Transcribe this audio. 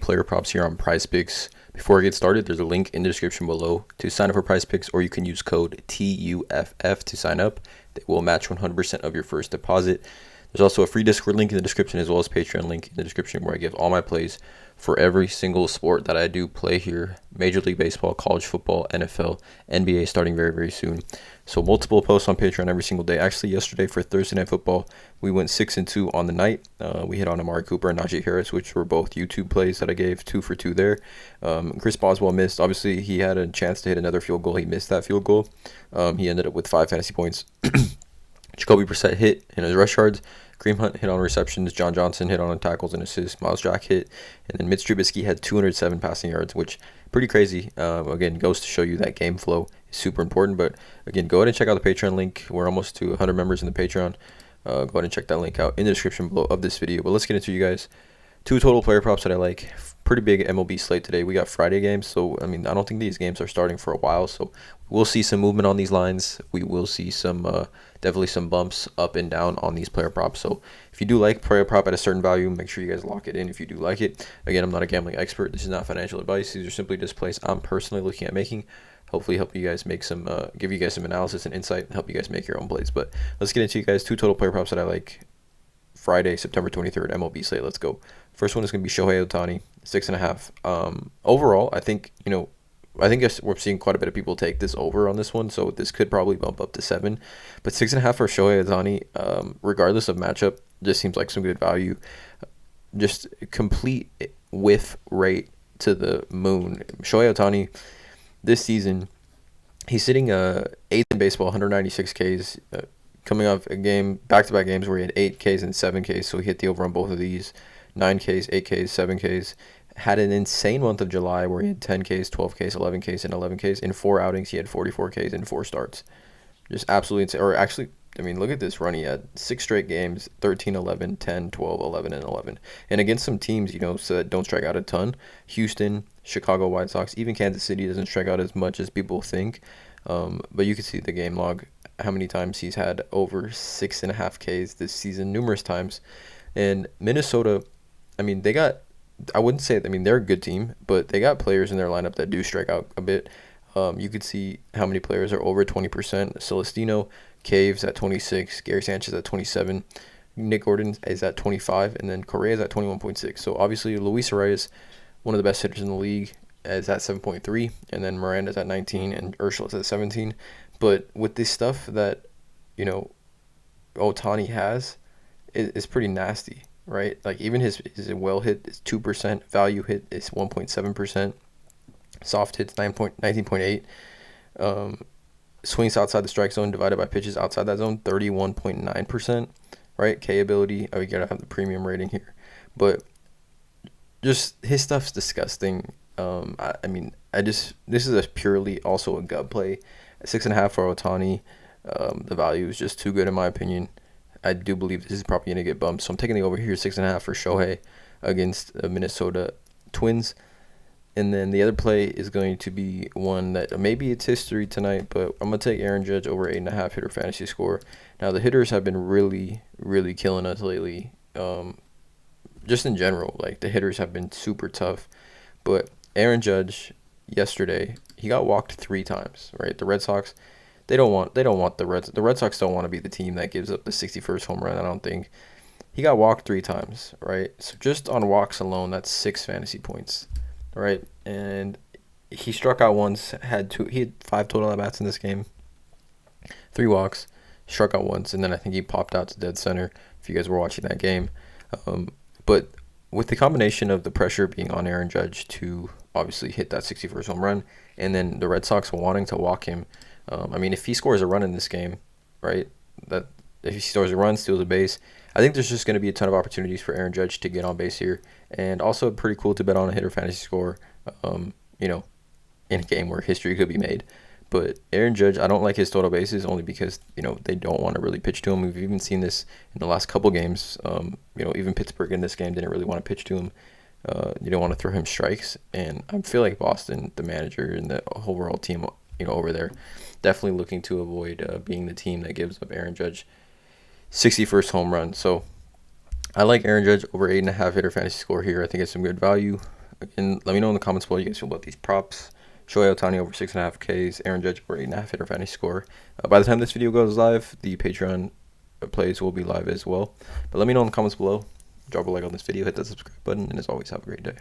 Player props here on PrizePicks. Before I get started, there's a link in the description below to sign up for PrizePicks, or you can use code TUFF to sign up. They will match 100% of your first deposit. There's also a free Discord link in the description, as well as Patreon link in the description, where I give all my plays for every single sport that I do play here: Major League Baseball, college football, NFL, NBA, starting very, very soon. So multiple posts on Patreon every single day. Actually, yesterday for Thursday Night Football, we went 6-2 on the night. We hit on Amari Cooper and Najee Harris, which were both YouTube plays that I gave 2 for 2 there. Chris Boswell missed. Obviously, he had a chance to hit another field goal. He missed that field goal. He ended up with 5 fantasy points. Jacoby Brissett hit in his rush yards. Kareem Hunt hit on receptions. John Johnson hit on tackles and assists. Miles Jack hit. And then Mitch Trubisky had 207 passing yards, which pretty crazy. Again, goes to show you that game flow is super important. But again, go ahead and check out the Patreon link. We're almost to 100 members in the Patreon. Go ahead and check that link out in the description below of this video. But let's get into you guys. 2 total player props that I like. Pretty big MLB slate today. We got Friday games, so I don't think these games are starting for a while, so we'll see some movement on these lines. We will see some definitely some bumps up and down on these player props. So if you do like player prop at a certain value, make sure you guys lock it in if you do like it. Again, I'm not a gambling expert. This is not financial advice. These are simply just plays I'm personally looking at making. Hopefully help you guys make some give you guys some analysis and insight and help you guys make your own plays. But let's get into you guys 2 total player props that I like. Friday, September 23rd, MLB slate. Let's go. First one is going to be Shohei Ohtani, 6.5. Overall, I think we're seeing quite a bit of people take this over on this one, so this could probably bump up to 7. But 6.5 for Shohei Ohtani, regardless of matchup, just seems like some good value. Just complete whiff rate to the moon. Shohei Ohtani, this season, he's sitting 8th in baseball, 196 Ks. Coming off a game, back-to-back games where he had 8 Ks and 7 Ks, so he hit the over on both of these. 9 Ks, 8 Ks, 7 Ks. Had an insane month of July where he had 10 Ks, 12 Ks, 11 Ks, and 11 Ks. In 4 outings, he had 44 Ks in 4 starts. Just absolutely insane. Or actually, look at this run. He had 6 straight games, 13, 11, 10, 12, 11, and 11. And against some teams, so that don't strike out a ton. Houston, Chicago White Sox, even Kansas City doesn't strike out as much as people think. But you can see the game log, how many times he's had over 6.5 Ks this season, numerous times. And Minnesota, they got, I wouldn't say, they're a good team, but they got players in their lineup that do strike out a bit. You could see how many players are over 20%. Celestino, Caves at 26, Gary Sanchez at 27, Nick Gordon is at 25, and then Correa is at 21.6. So obviously Luis Arias, one of the best hitters in the league, is at 7.3, and then Miranda's at 19, and Urshela's at 17. But with this stuff that, Ohtani has, is pretty nasty, right? Like, even his well hit is 2%, value hit is 1.7%, soft hits 19.8, swings outside the strike zone divided by pitches outside that zone, 31.9%, right? K ability, you gotta have the premium rating here. But just his stuff's disgusting. This is a purely also a gut play. 6.5 for Ohtani. The value is just too good in my opinion. I do believe this is probably going to get bumped. So I'm taking the over here, 6.5 for Shohei against the Minnesota Twins. And then the other play is going to be one that maybe it's history tonight, but I'm going to take Aaron Judge over 8.5 hitter fantasy score. Now, the hitters have been really, really killing us lately. Just in general, like, the hitters have been super tough. But Aaron Judge yesterday, he got walked 3 times, right? The Red Sox, they don't want the Red Sox don't want to be the team that gives up the 61st home run, I don't think. He got walked 3 times, right? So just on walks alone, that's 6 fantasy points, right? And he struck out once, he had 5 total at bats in this game. 3 walks, struck out once, and then I think he popped out to dead center if you guys were watching that game. But with the combination of the pressure being on Aaron Judge to obviously hit that 61st home run, and then the Red Sox wanting to walk him, if he scores a run in this game, right, that if he scores a run, steals a base, I think there's just going to be a ton of opportunities for Aaron Judge to get on base here, and also pretty cool to bet on a hitter fantasy score, in a game where history could be made. But Aaron Judge, I don't like his total bases only because, they don't want to really pitch to him. We've even seen this in the last couple games. Even Pittsburgh in this game didn't really want to pitch to him. You don't want to throw him strikes. And I feel like Boston, the manager and the overall team, over there, definitely looking to avoid being the team that gives up Aaron Judge 61st home run. So I like Aaron Judge over 8.5 hitter fantasy score here. I think it's some good value. And let me know in the comments below you guys feel about these props. Shohei Ohtani over 6.5 Ks, Aaron Judge over 8.5 hitter fantasy score. By the time this video goes live, the Patreon plays will be live as well. But let me know in the comments below. Drop a like on this video, hit that subscribe button, and as always, have a great day.